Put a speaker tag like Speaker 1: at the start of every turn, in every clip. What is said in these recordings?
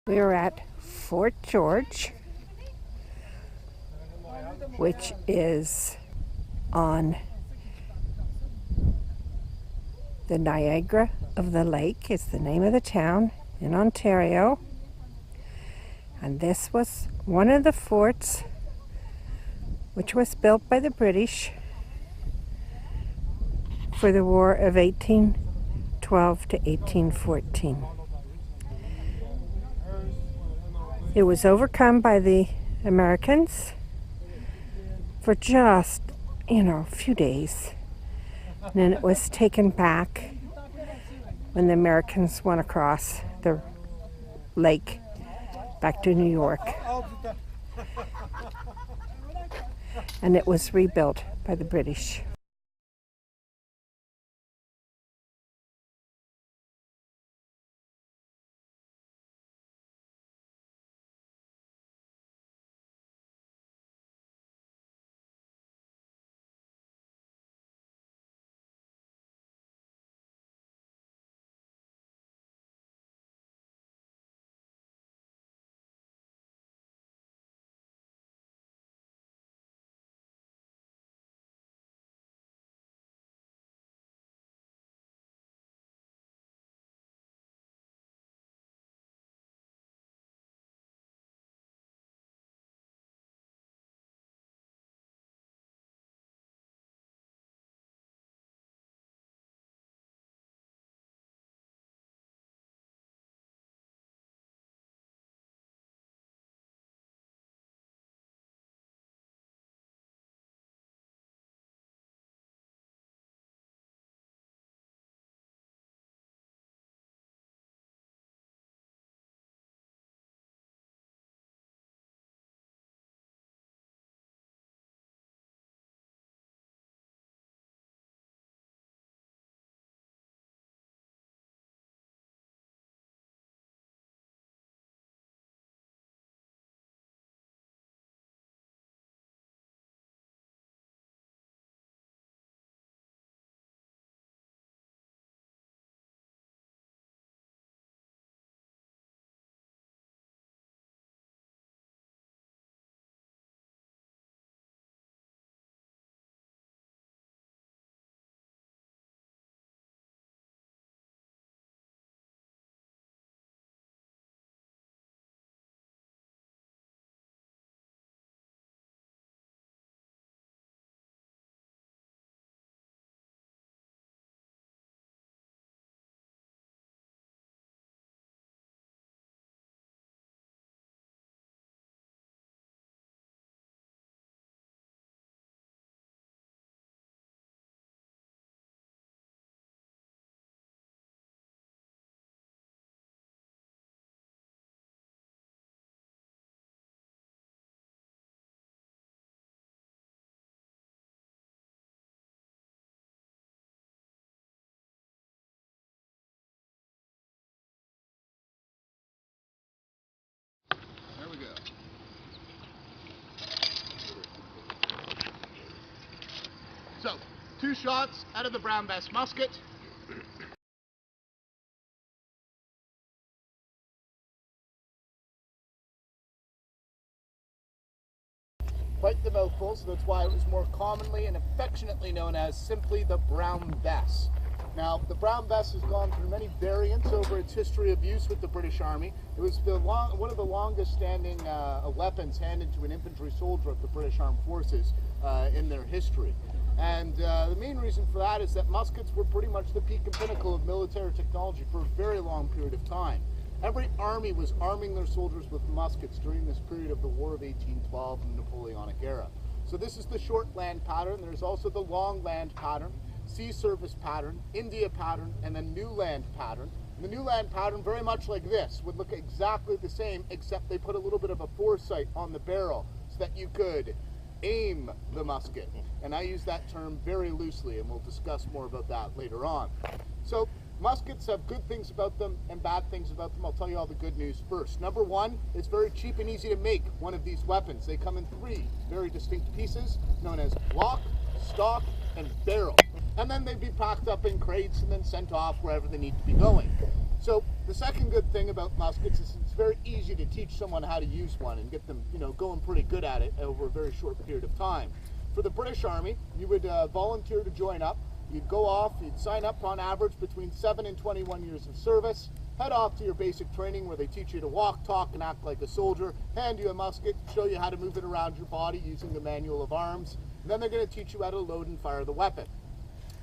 Speaker 1: We are at Fort George, which is on the Niagara-on-the is the name of the town in Ontario. And this was one of the forts which was built by the British for the War of 1812 to 1814. It was overcome by the Americans for just, a few days. And then it was taken back when the Americans went across the lake back to New York. And it was rebuilt by the British.
Speaker 2: There we go. So, 2 shots out of the brown bess musket. Quite the mouthful, so that's why it was more commonly and affectionately known as simply the brown bess. Now, the brown bess has gone through many variants over its history of use with the British Army. It was one of the longest standing weapons handed to an infantry soldier of the British Armed Forces in their history. And the main reason for that is that muskets were pretty much the peak and pinnacle of military technology for a very long period of time. Every army was arming their soldiers with muskets during this period of the War of 1812 and the Napoleonic era. So this is the short land pattern. There's also the long land pattern, sea service pattern, India pattern, and the new land pattern. And the new land pattern, very much like this, would look exactly the same, except they put a little bit of a foresight on the barrel so that you could aim the musket. And I use that term very loosely, and we'll discuss more about that later on. So muskets have good things about them and bad things about them. I'll tell you all the good news first. Number one, it's very cheap and easy to make one of these weapons. They come in 3 very distinct pieces known as block, stock, and barrel. And then they'd be packed up in crates and then sent off wherever they need to be going. So the second good thing about muskets is it's very easy to teach someone how to use one and get them, going pretty good at it over a very short period of time. For the British Army, you would volunteer to join up. You'd go off, you'd sign up on average between 7 and 21 years of service, head off to your basic training where they teach you to walk, talk, and act like a soldier, hand you a musket, show you how to move it around your body using the manual of arms, and then they're going to teach you how to load and fire the weapon.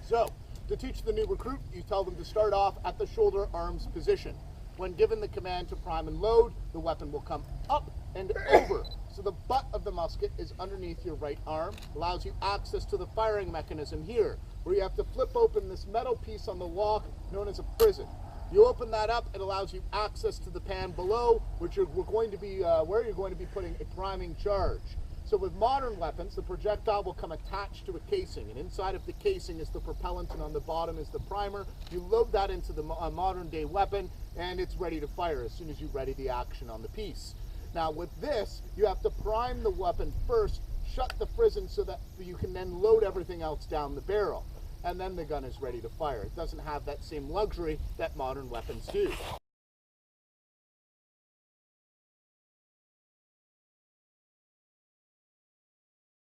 Speaker 2: So, to teach the new recruit, you tell them to start off at the shoulder arms position. When given the command to prime and load, the weapon will come up and over. So the butt of the musket is underneath your right arm, allows you access to the firing mechanism here, where you have to flip open this metal piece on the lock known as a prison. You open that up, it allows you access to the pan below, which where you're going to be putting a priming charge. So with modern weapons, the projectile will come attached to a casing, and inside of the casing is the propellant, and on the bottom is the primer. You load that into the modern day weapon, and it's ready to fire as soon as you ready the action on the piece. Now with this, you have to prime the weapon first, shut the prison so that you can then load everything else down the barrel, and then the gun is ready to fire. It doesn't have that same luxury that modern weapons do.